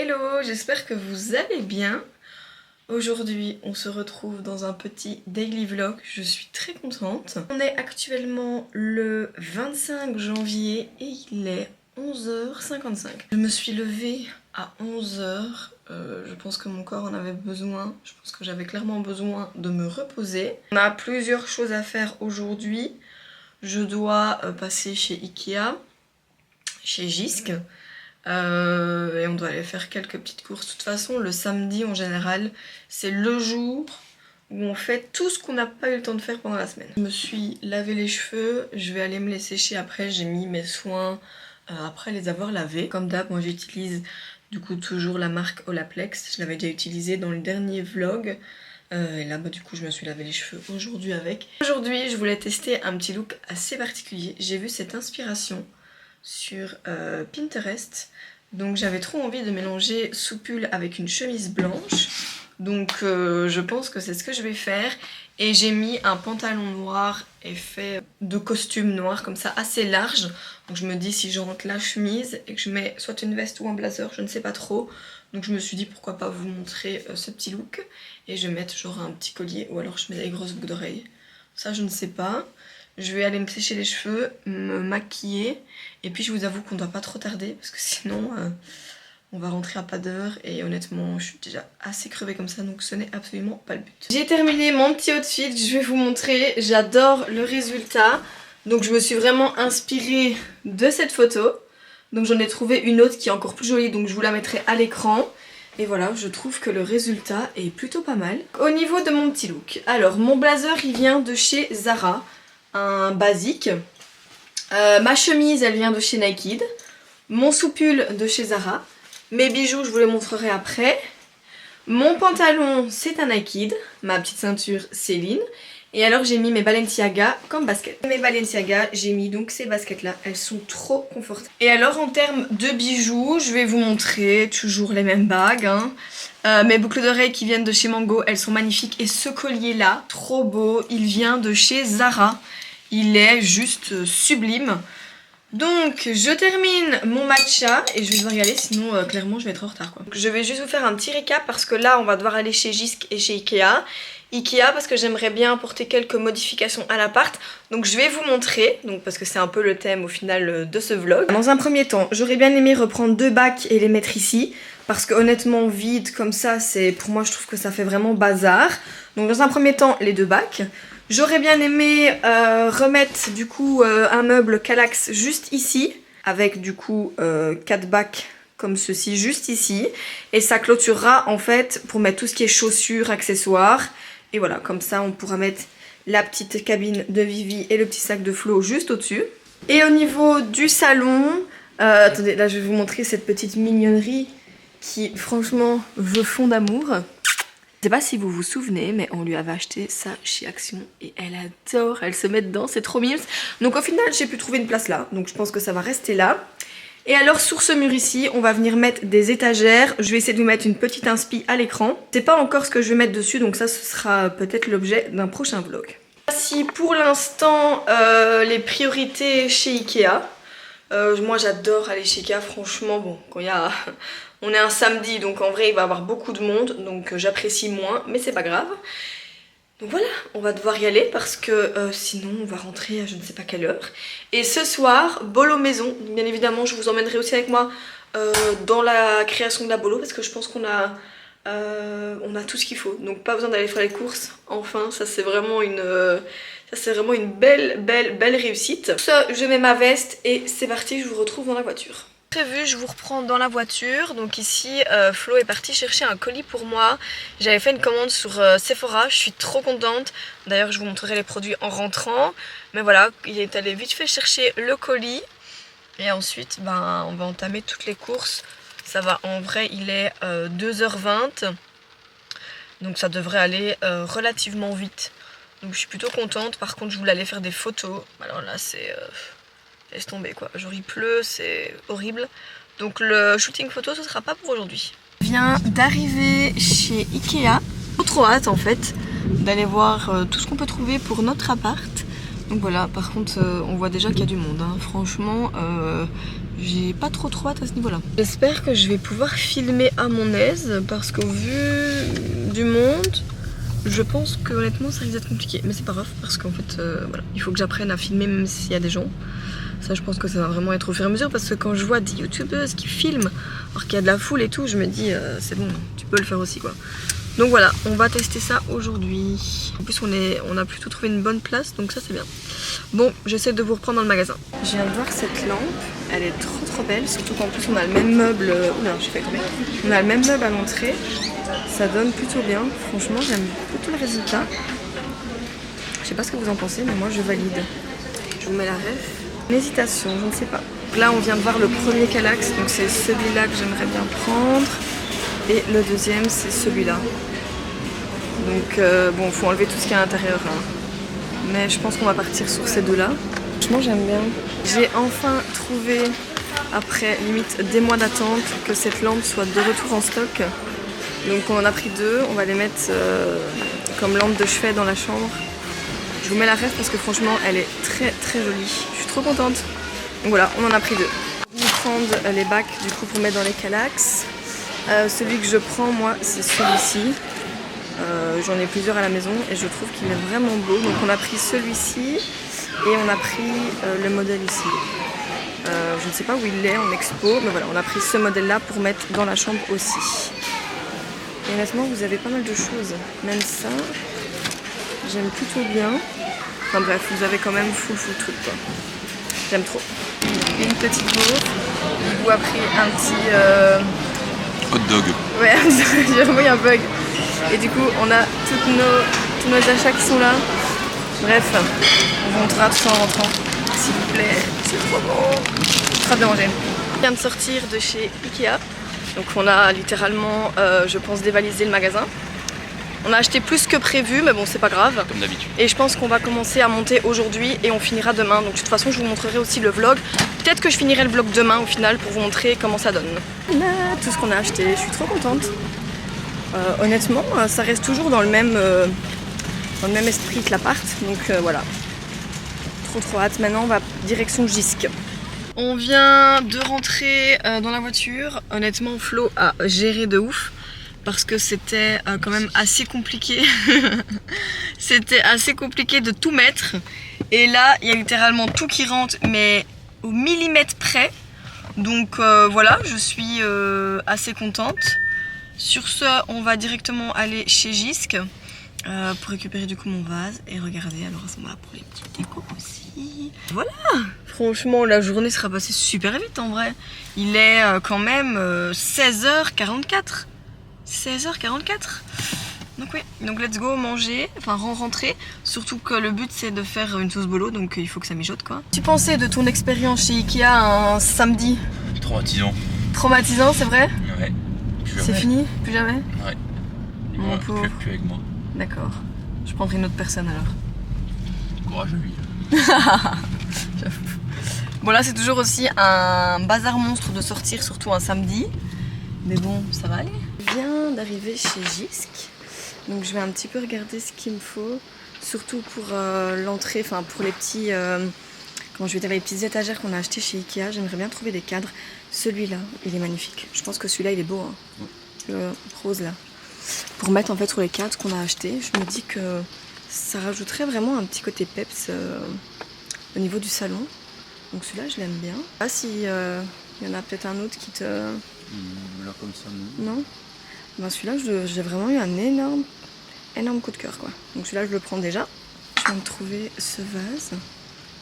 Hello, j'espère que vous allez bien. Aujourd'hui, on se retrouve dans un petit daily vlog. Je suis très contente. On est actuellement le 25 janvier et il est 11h55. Je me suis levée à 11h. Je pense que mon corps en avait besoin. Je pense que j'avais clairement besoin de me reposer. On a plusieurs choses à faire aujourd'hui. Je dois passer chez Ikea, chez Jysk. Et on doit aller faire quelques petites courses. De toute façon, le samedi en général, c'est le jour où on fait tout ce qu'on n'a pas eu le temps de faire pendant la semaine. Je me suis lavé les cheveux, je vais aller me les sécher après. J'ai mis mes soins après les avoir lavés. Comme d'hab, moi j'utilise du coup toujours la marque Olaplex. Je l'avais déjà utilisée dans le dernier vlog. Et là bah, du coup je me suis lavé les cheveux aujourd'hui avec. Aujourd'hui je voulais tester un petit look assez particulier. J'ai vu cette inspiration sur Pinterest, donc j'avais trop envie de mélanger soupule avec une chemise blanche, donc je pense que c'est ce que je vais faire. Et j'ai mis un pantalon noir effet de costume noir comme ça assez large, donc je me dis si je rentre la chemise et que je mets soit une veste ou un blazer, je ne sais pas trop, donc je me suis dit pourquoi pas vous montrer ce petit look. Et je vais mettre genre un petit collier ou alors je mets des grosses boucles d'oreilles, ça je ne sais pas. Je vais aller me sécher les cheveux, me maquiller, et puis je vous avoue qu'on doit pas trop tarder parce que sinon on va rentrer à pas d'heure et honnêtement je suis déjà assez crevée comme ça, donc ce n'est absolument pas le but. J'ai terminé mon petit outfit, je vais vous montrer, j'adore le résultat. Donc je me suis vraiment inspirée de cette photo, donc j'en ai trouvé une autre qui est encore plus jolie, donc je vous la mettrai à l'écran. Et voilà, je trouve que le résultat est plutôt pas mal. Au niveau de mon petit look, alors mon blazer il vient de chez Zara. Un basique. Ma chemise elle vient de chez Naked. Mon soupule de chez Zara. Mes bijoux je vous les montrerai après. Mon pantalon c'est un Naked. Ma petite ceinture Céline. Et alors j'ai mis mes Balenciaga comme basket. Mes Balenciaga j'ai mis donc ces baskets là. Elles sont trop confortables. Et alors en termes de bijoux je vais vous montrer toujours les mêmes bagues hein. Mes boucles d'oreilles qui viennent de chez Mango, elles sont magnifiques. Et ce collier là, trop beau, il vient de chez Zara. Il est juste sublime. Donc je termine mon matcha et je vais devoir y aller, sinon clairement je vais être en retard quoi. Donc, je vais juste vous faire un petit récap parce que là on va devoir aller chez Jysk et chez Ikea. Ikea parce que j'aimerais bien apporter quelques modifications à l'appart. Donc je vais vous montrer, donc, parce que c'est un peu le thème au final de ce vlog. Dans un premier temps, j'aurais bien aimé reprendre deux bacs et les mettre ici. Parce que honnêtement vide comme ça, c'est pour moi je trouve que ça fait vraiment bazar. Donc dans un premier temps les deux bacs. J'aurais bien aimé remettre du coup un meuble Kallax juste ici. Avec du coup 4 bacs comme ceci juste ici. Et ça clôturera en fait pour mettre tout ce qui est chaussures, accessoires. Et voilà, comme ça on pourra mettre la petite cabine de Vivi et le petit sac de Flo juste au-dessus. Et au niveau du salon, attendez, là je vais vous montrer cette petite mignonnerie qui franchement veut fond d'amour. Je sais pas si vous vous souvenez, mais on lui avait acheté ça chez Action et elle adore, elle se met dedans, c'est trop mignon. Donc au final j'ai pu trouver une place là, donc je pense que ça va rester là. Et alors sur ce mur ici, on va venir mettre des étagères. Je vais essayer de vous mettre une petite inspi à l'écran. C'est pas encore ce que je vais mettre dessus, donc ça ce sera peut-être l'objet d'un prochain vlog. Voici pour l'instant les priorités chez Ikea. Moi j'adore aller chez Ikea, franchement bon, quand il y a... On est un samedi donc en vrai il va y avoir beaucoup de monde, donc j'apprécie moins, mais c'est pas grave. Donc voilà, on va devoir y aller parce que sinon on va rentrer à je ne sais pas quelle heure. Et ce soir, bolo maison, bien évidemment je vous emmènerai aussi avec moi dans la création de la bolo parce que je pense qu'on a tout ce qu'il faut. Donc pas besoin d'aller faire les courses, enfin ça c'est vraiment une... belle réussite. Ça, je mets ma veste et c'est parti, je vous retrouve dans la voiture. Prévu, je vous reprends dans la voiture. Donc ici Flo est parti chercher un colis pour moi. J'avais fait une commande sur Sephora, je suis trop contente. D'ailleurs je vous montrerai les produits en rentrant. Mais voilà, il est allé vite fait chercher le colis. Et ensuite ben, on va entamer toutes les courses. Ça va, en vrai il est 2h20. Donc ça devrait aller relativement vite. Donc je suis plutôt contente. Par contre je voulais aller faire des photos. Alors là c'est... laisse tomber quoi, genre il pleut, c'est horrible. Donc le shooting photo ce sera pas pour aujourd'hui. Je viens d'arriver chez Ikea. Trop hâte en fait d'aller voir tout ce qu'on peut trouver pour notre appart. Donc voilà, par contre on voit déjà qu'il y a du monde hein. Franchement j'ai pas trop hâte à ce niveau là. J'espère que je vais pouvoir filmer à mon aise parce qu'au vu du monde, je pense que honnêtement ça risque d'être compliqué. Mais c'est pas grave parce qu'en fait voilà, il faut que j'apprenne à filmer même s'il y a des gens. Ça je pense que ça va vraiment être au fur et à mesure parce que quand je vois des youtubeuses qui filment alors qu'il y a de la foule et tout, je me dis c'est bon, tu peux le faire aussi quoi. Donc voilà, on va tester ça aujourd'hui. En plus on a plutôt trouvé une bonne place, donc ça c'est bien. Bon, j'essaie de vous reprendre dans le magasin. Je viens de voir cette lampe, elle est trop belle, surtout qu'en plus on a le même meuble. Oula, j'ai fait tomber. On a le même meuble à l'entrée. Ça donne plutôt bien. Franchement, j'aime plutôt le résultat. Je sais pas ce que vous en pensez, mais moi je valide. Je vous mets la ref. Une hésitation, je ne sais pas. Là, on vient de voir le premier Kallax, donc c'est celui-là que j'aimerais bien prendre. Et le deuxième, c'est celui-là. Donc bon, faut enlever tout ce qu'il y a à l'intérieur. Hein. Mais je pense qu'on va partir sur ces deux-là. Franchement, j'aime bien. J'ai enfin trouvé, après limite des mois d'attente, que cette lampe soit de retour en stock. Donc on en a pris deux, on va les mettre comme lampe de chevet dans la chambre. Je vous mets la ref parce que franchement, elle est très jolie. Je suis trop contente. Donc voilà, on en a pris deux. Je vais prendre les bacs du coup pour mettre dans les Kallax. Celui que je prends moi, c'est celui-ci. J'en ai plusieurs à la maison et je trouve qu'il est vraiment beau. Donc on a pris celui-ci et on a pris le modèle ici. Je ne sais pas où il est en expo, mais voilà, on a pris ce modèle-là pour mettre dans la chambre aussi. Et honnêtement, vous avez pas mal de choses. Même ça, j'aime plutôt bien. Enfin bref, vous avez quand même full truc quoi. J'aime trop. Une petite bouffe. Ou après un petit... hot dog. Ouais, j'ai remis un bug. Et du coup, on a tous nos achats qui sont là. Bref, on vous montrera tout ça en rentrant. S'il vous plaît, c'est trop bon. Très bien mangé. On vient de sortir de chez Ikea. Donc on a littéralement, je pense, dévalisé le magasin. On a acheté plus que prévu, mais bon, c'est pas grave. Comme d'habitude. Et je pense qu'on va commencer à monter aujourd'hui et on finira demain. Donc de toute façon, je vous montrerai aussi le vlog. Peut-être que je finirai le vlog demain au final pour vous montrer comment ça donne. Là, tout ce qu'on a acheté, je suis trop contente. Honnêtement, ça reste toujours dans le même esprit que l'appart. Donc voilà. Trop hâte. Maintenant, on va direction Gisques. On vient de rentrer dans la voiture. Honnêtement, Flo a géré de ouf. Parce que c'était quand même assez compliqué. C'était assez compliqué de tout mettre. Et là, il y a littéralement tout qui rentre, mais au millimètre près. Donc voilà, je suis assez contente. Sur ce, on va directement aller chez Gisques pour récupérer du coup mon vase. Et regardez, alors à ce moment-là pour les petits décos aussi. Voilà. Franchement, la journée sera passée super vite en vrai. Il est quand même 16h44. 16h44. Donc oui, donc let's go manger, enfin rentrer. Surtout que le but c'est de faire une sauce bolo, donc il faut que ça mijote quoi. Tu pensais de ton expérience chez Ikea un samedi? Traumatisant. Traumatisant, c'est vrai? Ouais. C'est fini? Plus jamais? Ouais. Mon Ouais, pauvre. plus avec moi. D'accord. Je prendrai une autre personne alors. Courage à lui. J'avoue. Bon là c'est toujours aussi un bazar monstre de sortir, surtout un samedi. Mais bon, ça va aller. Je viens d'arriver chez Gisques. Donc je vais un petit peu regarder ce qu'il me faut. Surtout pour l'entrée, enfin pour les petits... comment je vais dire, les petites étagères qu'on a achetées chez Ikea. J'aimerais bien trouver des cadres. Celui-là, il est magnifique. Je pense que celui-là, il est beau. Hein. Ouais. Le rose là. Pour mettre en fait sur les cadres qu'on a achetés, je me dis que ça rajouterait vraiment un petit côté peps au niveau du salon. Donc celui-là, je l'aime bien. Je sais pas si y en a peut-être un autre qui te... Là comme ça, non. Non. Ben celui-là, j'ai vraiment eu un énorme coup de cœur quoi. Donc celui-là, je le prends déjà. Je viens de trouver ce vase.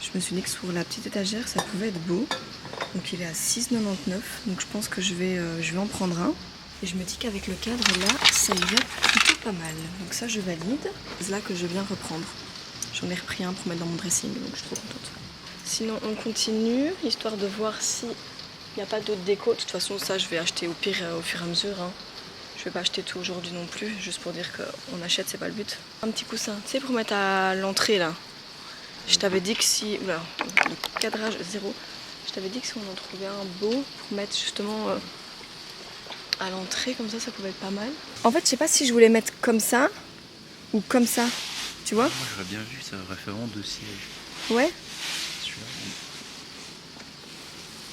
Je me suis dit que sur la petite étagère, ça pouvait être beau. Donc il est à 6,99. Donc je pense que je vais en prendre un. Et je me dis qu'avec le cadre là, ça irait plutôt pas mal. Donc ça, je valide. C'est là que je viens reprendre. J'en ai repris un pour mettre dans mon dressing, donc je suis trop contente. Sinon, on continue, histoire de voir si il n'y a pas d'autres déco. De toute façon, ça, je vais acheter au pire au fur et à mesure. Hein. Je vais pas acheter tout aujourd'hui non plus, juste pour dire qu'on achète, c'est pas le but. Un petit coussin, tu sais, pour mettre à l'entrée là. Je t'avais dit que si... Oula, le cadrage 0. Je t'avais dit que si on en trouvait un beau pour mettre justement à l'entrée, comme ça pouvait être pas mal. En fait, je sais pas si je voulais mettre comme ça ou comme ça, tu vois. Moi, j'aurais bien vu, ça aurait fait vraiment deux sièges. Ouais. Celui-là,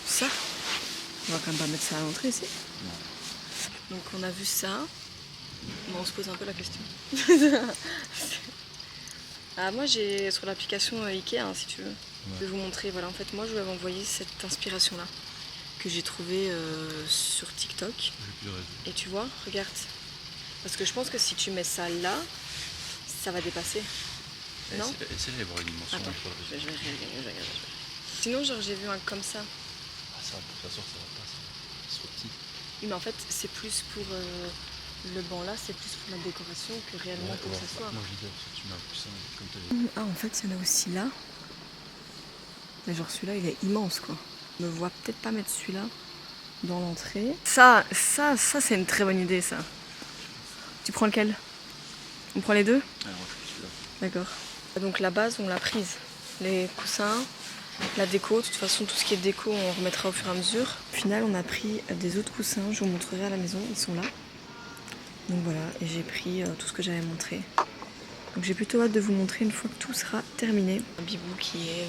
Ça. va quand même pas mettre ça à l'entrée ici. Non. Donc on a vu ça. Bon, on se pose un peu la question. Ah, moi j'ai sur l'application Ikea hein, si tu veux. Ouais. Je vais vous montrer. Voilà, en fait moi je voulais m'envoyer cette inspiration là que j'ai trouvée sur TikTok. Et tu vois, regarde. Parce que je pense que si tu mets ça là, ça va dépasser. Non? Essaye d'avoir une dimension. Attends, je vais regarder. Sinon genre j'ai vu un comme ça. Ah ça, de toute façon ça va pas, c'est trop petit. Oui mais en fait c'est plus pour le banc là, c'est plus pour la décoration que réellement pour s'asseoir. Moi je dis tu mets un coussin comme tu as dit. Ah en fait il y en a aussi là. Mais genre celui-là il est immense quoi. Je me vois peut-être pas mettre celui-là dans l'entrée. Ça c'est une très bonne idée ça. Tu prends lequel? On prend les deux? Ah moi je suis celui-là. D'accord. Donc la base on l'a prise. Les coussins, la déco, de toute façon tout ce qui est déco on remettra au fur et à mesure. Au final on a pris des autres coussins, je vous montrerai à la maison, ils sont là. Donc voilà, et j'ai pris tout ce que j'avais montré. Donc j'ai plutôt hâte de vous montrer une fois que tout sera terminé. Un bibou qui est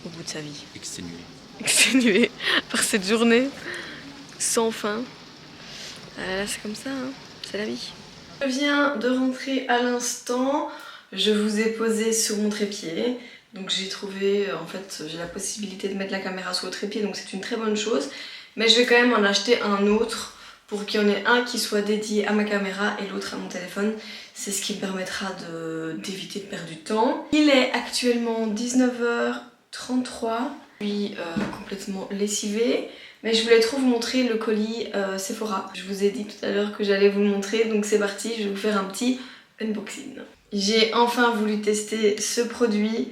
au bout de sa vie. Exténué. Exténué par cette journée sans fin. Là c'est comme ça, hein. C'est la vie. Je viens de rentrer à l'instant. Je vous ai posé sur mon trépied. Donc j'ai trouvé, en fait, j'ai la possibilité de mettre la caméra sur le trépied, donc c'est une très bonne chose. Mais je vais quand même en acheter un autre pour qu'il y en ait un qui soit dédié à ma caméra et l'autre à mon téléphone. C'est ce qui me permettra d'éviter de perdre du temps. Il est actuellement 19h33. Je suis complètement lessivée. Mais je voulais trop vous montrer le colis Sephora. Je vous ai dit tout à l'heure que j'allais vous le montrer, donc c'est parti, je vais vous faire un petit unboxing. J'ai enfin voulu tester ce produit.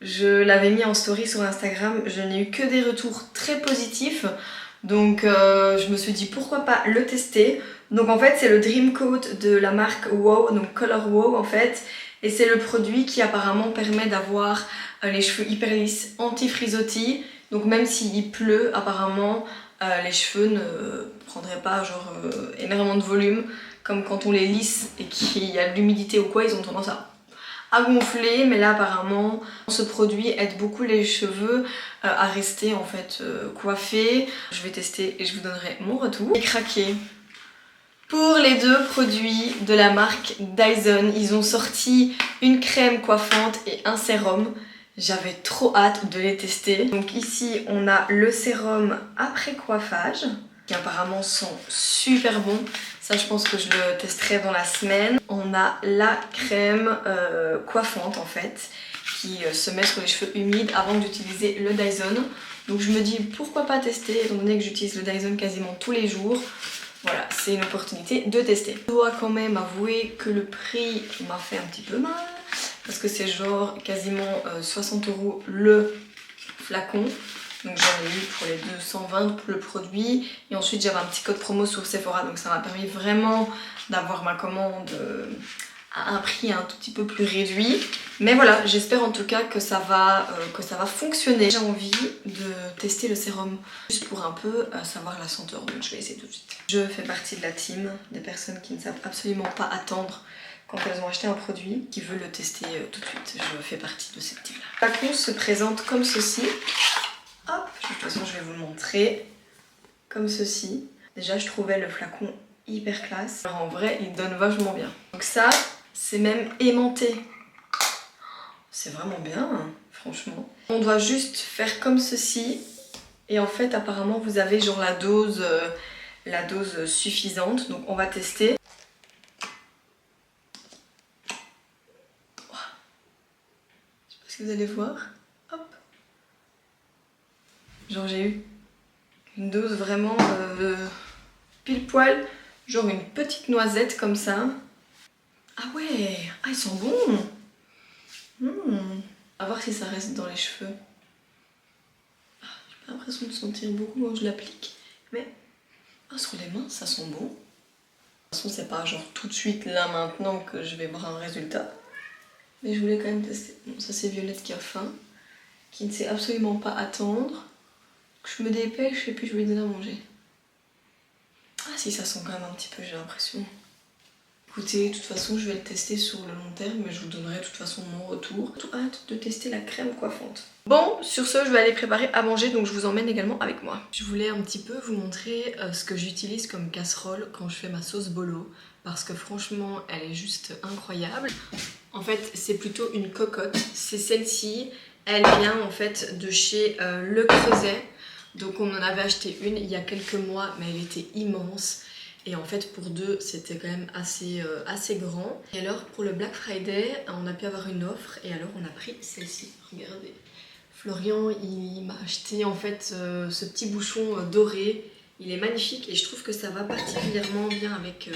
Je l'avais mis en story sur Instagram, je n'ai eu que des retours très positifs. Donc je me suis dit pourquoi pas le tester. Donc en fait c'est le Dream Coat de la marque Wow, donc Color Wow en fait. Et c'est le produit qui apparemment permet d'avoir les cheveux hyper lisses, anti-frisottis. Donc même s'il pleut, apparemment les cheveux ne prendraient pas genre énormément de volume. Comme quand on les lisse et qu'il y a de l'humidité ou quoi, ils ont tendance à gonfler. Mais là apparemment ce produit aide beaucoup les cheveux à rester en fait coiffés. Je vais tester et je vous donnerai mon retour. J'ai craqué pour les deux produits de la marque Dyson. Ils ont sorti une crème coiffante et un sérum. J'avais trop hâte de les tester. Donc ici on a le sérum après coiffage qui apparemment sent super bon. Ça je pense que je le testerai dans la semaine. On a la crème coiffante en fait qui se met sur les cheveux humides avant d'utiliser le Dyson. Donc je me dis pourquoi pas tester étant donné que j'utilise le Dyson quasiment tous les jours. Voilà, c'est une opportunité de tester. Je dois quand même avouer que le prix m'a fait un petit peu mal. Parce que c'est genre quasiment 60 € le flacon. Donc j'en ai eu pour les 220 pour le produit. Et ensuite j'avais un petit code promo sur Sephora. Donc ça m'a permis vraiment d'avoir ma commande à un prix un tout petit peu plus réduit. Mais voilà, j'espère en tout cas que ça va fonctionner. J'ai envie de tester le sérum juste pour un peu savoir la senteur. Donc je vais essayer tout de suite. Je fais partie de la team des personnes qui ne savent absolument pas attendre quand elles ont acheté un produit, qui veulent le tester tout de suite. Je fais partie de cette team là. Le flacon se présente comme ceci. Hop, de toute façon je vais vous le montrer. Comme ceci. Déjà je trouvais le flacon hyper classe. Alors en vrai il donne vachement bien. Donc ça c'est même aimanté. C'est vraiment bien hein, franchement. On doit juste faire comme ceci. Et en fait apparemment vous avez genre la dose suffisante. Donc on va tester. Que vous allez voir, hop, genre j'ai eu une dose vraiment pile poil, genre une petite noisette comme ça. Ah ouais, ah ils sont bons. À voir si ça reste dans les cheveux. Ah, j'ai pas l'impression de sentir beaucoup quand je l'applique, mais sur les mains ça sent bon. De toute façon c'est pas genre tout de suite là maintenant que je vais voir un résultat. Mais je voulais quand même tester. Bon, ça c'est Violette qui a faim, qui ne sait absolument pas attendre. Je me dépêche et puis je lui donne à manger. Ah si, ça sent quand même un petit peu, j'ai l'impression. Écoutez, de toute façon je vais le tester sur le long terme, mais je vous donnerai de toute façon mon retour. J'ai tout hâte de tester la crème coiffante. Bon, sur ce, je vais aller préparer à manger, donc je vous emmène également avec moi. Je voulais un petit peu vous montrer ce que j'utilise comme casserole quand je fais ma sauce bolo, parce que franchement, elle est juste incroyable. En fait, c'est plutôt une cocotte. C'est celle-ci. Elle vient en fait de chez Le Creuset. Donc on en avait acheté une il y a quelques mois, mais elle était immense. Et en fait pour deux c'était quand même assez grand. Et alors pour le Black Friday on a pu avoir une offre et alors on a pris celle-ci, regardez. Florian il m'a acheté en fait ce petit bouchon doré, il est magnifique et je trouve que ça va particulièrement bien avec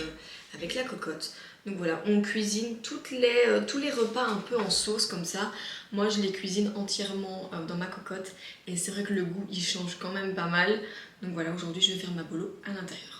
la cocotte. Donc voilà, on cuisine tous les repas un peu en sauce comme ça. Moi je les cuisine entièrement dans ma cocotte et c'est vrai que le goût il change quand même pas mal. Donc voilà, aujourd'hui je vais faire ma bolo à l'intérieur.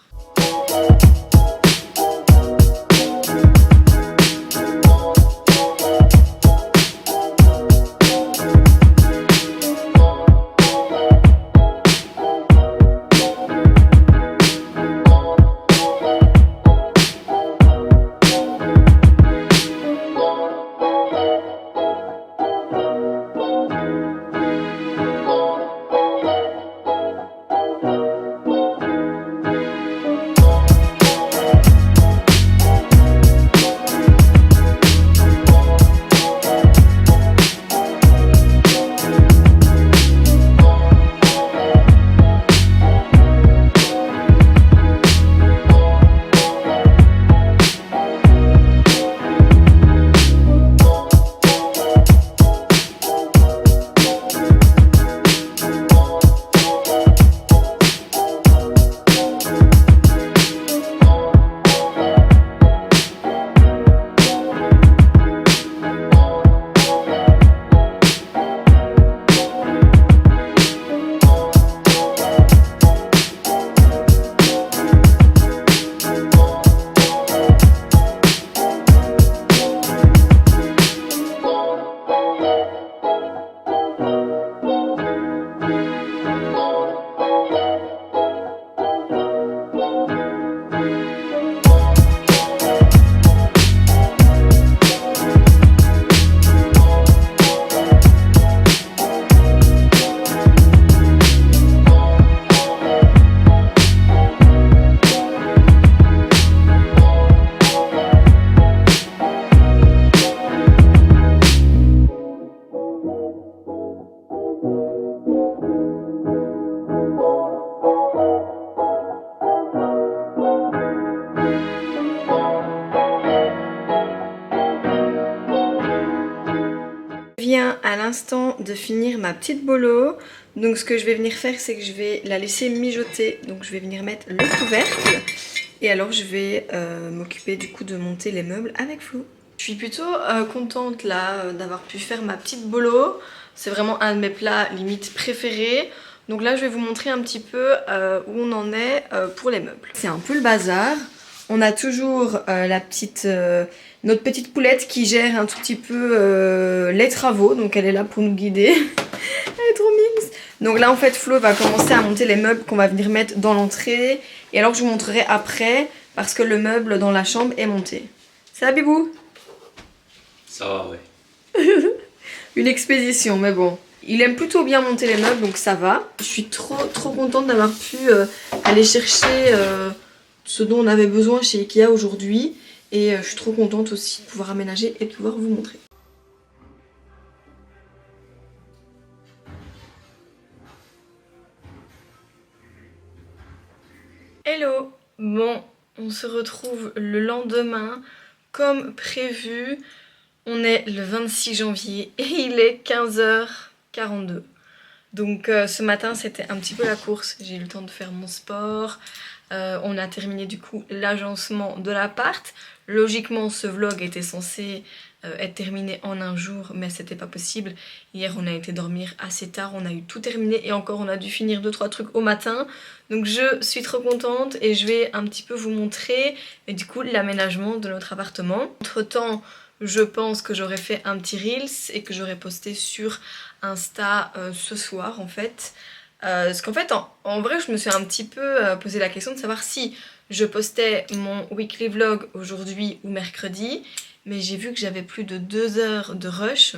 Je viens à l'instant de finir ma petite bolo. Donc ce que je vais venir faire, c'est que je vais la laisser mijoter. Donc je vais venir mettre le couvercle. Et alors je vais m'occuper du coup de monter les meubles avec Flo. Je suis plutôt contente là d'avoir pu faire ma petite bolo. C'est vraiment un de mes plats limite préférés. Donc là je vais vous montrer un petit peu où on en est pour les meubles. C'est un peu le bazar. On a toujours notre petite poulette qui gère un tout petit peu les travaux. Donc elle est là pour nous guider. Elle est trop mimes. Donc là en fait Flo va commencer à monter les meubles qu'on va venir mettre dans l'entrée. Et alors je vous montrerai après parce que le meuble dans la chambre est monté. Ça va Bibou? Ça va, ouais. Une expédition, mais bon. Il aime plutôt bien monter les meubles, donc ça va. Je suis trop contente d'avoir pu aller chercher ce dont on avait besoin chez Ikea aujourd'hui. Et je suis trop contente aussi de pouvoir aménager et de pouvoir vous montrer. Hello! Bon, on se retrouve le lendemain comme prévu. On est le 26 janvier et il est 15h42. Donc ce matin c'était un petit peu la course, j'ai eu le temps de faire mon sport. On a terminé du coup l'agencement de l'appart. Logiquement ce vlog était censé être terminé en un jour, mais c'était pas possible. Hier on a été dormir assez tard, on a eu tout terminé et encore on a dû finir 2-3 trucs au matin. Donc je suis trop contente et je vais un petit peu vous montrer et du coup l'aménagement de notre appartement. Entre temps je pense que j'aurais fait un petit reels et que j'aurais posté sur Insta ce soir en fait. Parce qu'en fait en vrai je me suis un petit peu posé la question de savoir si je postais mon weekly vlog aujourd'hui ou mercredi, mais j'ai vu que j'avais plus de 2 heures de rush.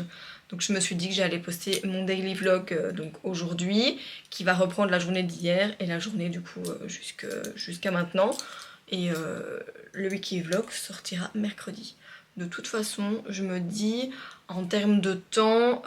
Donc je me suis dit que j'allais poster mon daily vlog donc aujourd'hui, qui va reprendre la journée d'hier et la journée du coup jusqu'à maintenant. Et le weekly vlog sortira mercredi. De toute façon, je me dis, en termes de temps,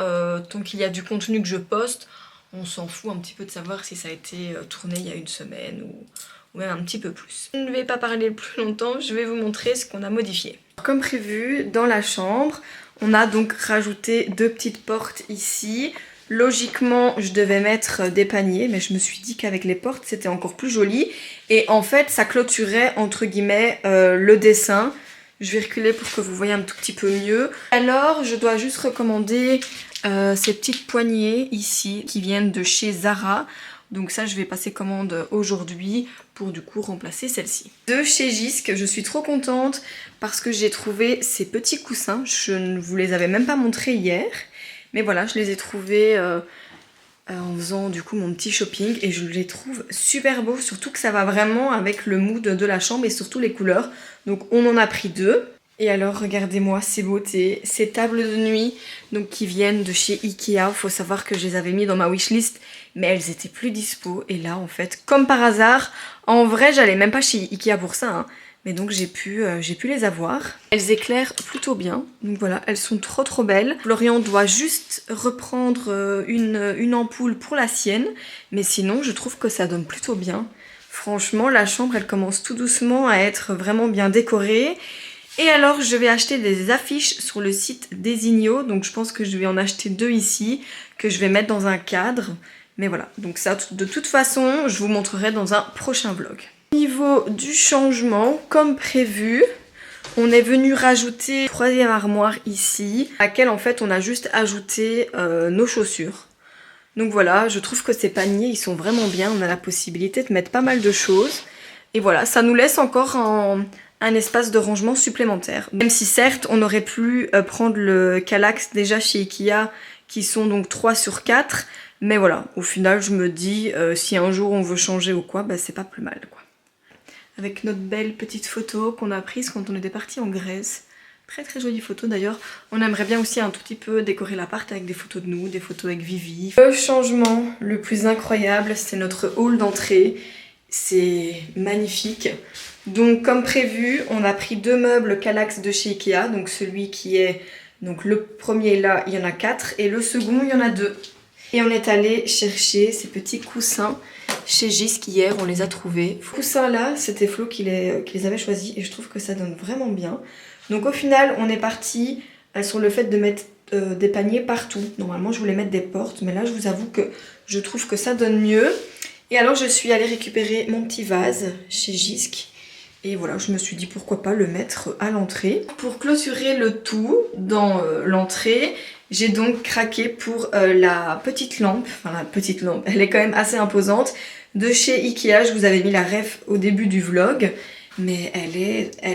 tant qu'il y a du contenu que je poste, on s'en fout un petit peu de savoir si ça a été tourné il y a une semaine ou même un petit peu plus. Je ne vais pas parler plus longtemps, je vais vous montrer ce qu'on a modifié. Comme prévu, dans la chambre, on a donc rajouté 2 petites portes ici. Logiquement, je devais mettre des paniers, mais je me suis dit qu'avec les portes, c'était encore plus joli. Et en fait, ça clôturait, entre guillemets, le dessin. Je vais reculer pour que vous voyez un tout petit peu mieux. Alors, je dois juste recommander ces petites poignées ici, qui viennent de chez Zara. Donc ça, je vais passer commande aujourd'hui pour du coup remplacer celle-ci. De chez Jysk, je suis trop contente parce que j'ai trouvé ces petits coussins. Je ne vous les avais même pas montrés hier. Mais voilà, je les ai trouvés en faisant du coup mon petit shopping. Et je les trouve super beaux, surtout que ça va vraiment avec le mood de la chambre et surtout les couleurs. Donc on en a pris 2. Et alors regardez-moi ces beautés, ces tables de nuit donc qui viennent de chez Ikea. Faut savoir que je les avais mis dans ma wishlist mais elles étaient plus dispo. Et là en fait, comme par hasard, en vrai j'allais même pas chez Ikea pour ça hein, mais donc j'ai pu les avoir. Elles éclairent plutôt bien, donc voilà, elles sont trop belles. Florian doit juste reprendre une ampoule pour la sienne, mais sinon je trouve que ça donne plutôt bien. Franchement la chambre elle commence tout doucement à être vraiment bien décorée. Et alors je vais acheter des affiches sur le site Designo, donc je pense que je vais en acheter 2 ici, que je vais mettre dans un cadre. Mais voilà, donc ça de toute façon je vous montrerai dans un prochain vlog. Au niveau du changement, comme prévu, on est venu rajouter une 3e armoire ici, à laquelle en fait on a juste ajouté nos chaussures. Donc voilà, je trouve que ces paniers ils sont vraiment bien, on a la possibilité de mettre pas mal de choses. Et voilà, ça nous laisse encore un espace de rangement supplémentaire. Même si certes on aurait pu prendre le Kallax déjà chez Ikea qui sont donc 3 sur 4. Mais voilà, au final je me dis si un jour on veut changer ou quoi, bah c'est pas plus mal quoi. Avec notre belle petite photo qu'on a prise quand on était parti en Grèce. Très jolie photo d'ailleurs. On aimerait bien aussi un tout petit peu décorer l'appart avec des photos de nous, des photos avec Vivi. Le changement le plus incroyable, c'est notre hall d'entrée. C'est magnifique. Donc comme prévu, on a pris 2 meubles Kallax de chez Ikea. Donc celui qui est, donc le premier là, il y en a 4 et le second, il y en a 2. Et on est allé chercher ces petits coussins chez Jysk hier, on les a trouvés. Ces coussins là, c'était Flo qui les avait choisis et je trouve que ça donne vraiment bien. Donc au final, on est parti sur le fait de mettre des paniers partout. Normalement, je voulais mettre des portes, mais là, je vous avoue que je trouve que ça donne mieux. Et alors, je suis allée récupérer mon petit vase chez Jysk. Et voilà, je me suis dit pourquoi pas le mettre à l'entrée. Pour clôturer le tout dans l'entrée, j'ai donc craqué pour la petite lampe. Enfin, la petite lampe, elle est quand même assez imposante. De chez Ikea, je vous avais mis la ref au début du vlog. Mais elle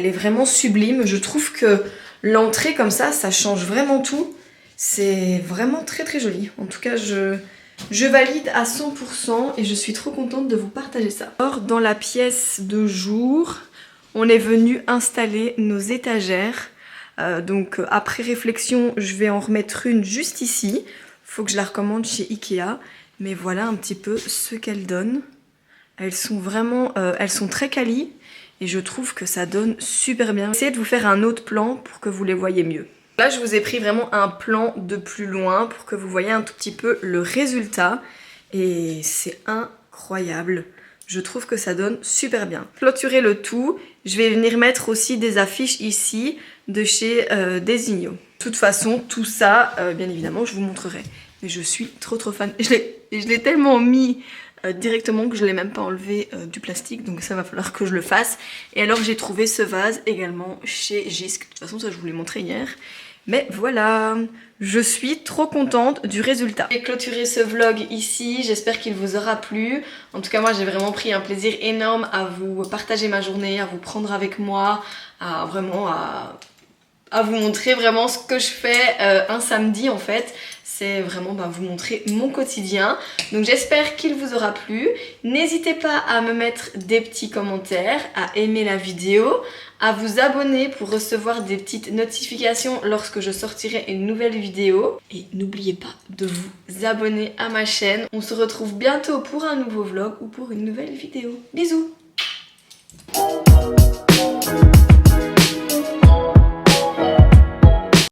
est vraiment sublime. Je trouve que l'entrée comme ça change vraiment tout. C'est vraiment très joli. En tout cas, je valide à 100% et je suis trop contente de vous partager ça. Alors, dans la pièce de jour, on est venu installer nos étagères. Donc après réflexion, je vais en remettre une juste ici. Faut que je la recommande chez Ikea. Mais voilà un petit peu ce qu'elles donnent. Elles sont vraiment, elles sont très quali. Et je trouve que ça donne super bien. Essayez de vous faire un autre plan pour que vous les voyez mieux. Là, je vous ai pris vraiment un plan de plus loin pour que vous voyez un tout petit peu le résultat. Et c'est incroyable. Je trouve que ça donne super bien. Clôturer le tout, je vais venir mettre aussi des affiches ici de chez Designo. De toute façon, tout ça, bien évidemment, je vous montrerai. Mais je suis trop fan. Je l'ai tellement mis directement que je ne l'ai même pas enlevé du plastique, donc ça va falloir que je le fasse. Et alors j'ai trouvé ce vase également chez Jysk. De toute façon ça je vous l'ai montré hier. Mais voilà, je suis trop contente du résultat. J'ai clôturé ce vlog ici, j'espère qu'il vous aura plu. En tout cas moi j'ai vraiment pris un plaisir énorme à vous partager ma journée, à vous prendre avec moi, à à vous montrer vraiment ce que je fais un samedi en fait. C'est vraiment vous montrer mon quotidien. Donc j'espère qu'il vous aura plu. N'hésitez pas à me mettre des petits commentaires, à aimer la vidéo, à vous abonner pour recevoir des petites notifications lorsque je sortirai une nouvelle vidéo. Et n'oubliez pas de vous abonner à ma chaîne. On se retrouve bientôt pour un nouveau vlog ou pour une nouvelle vidéo. Bisous!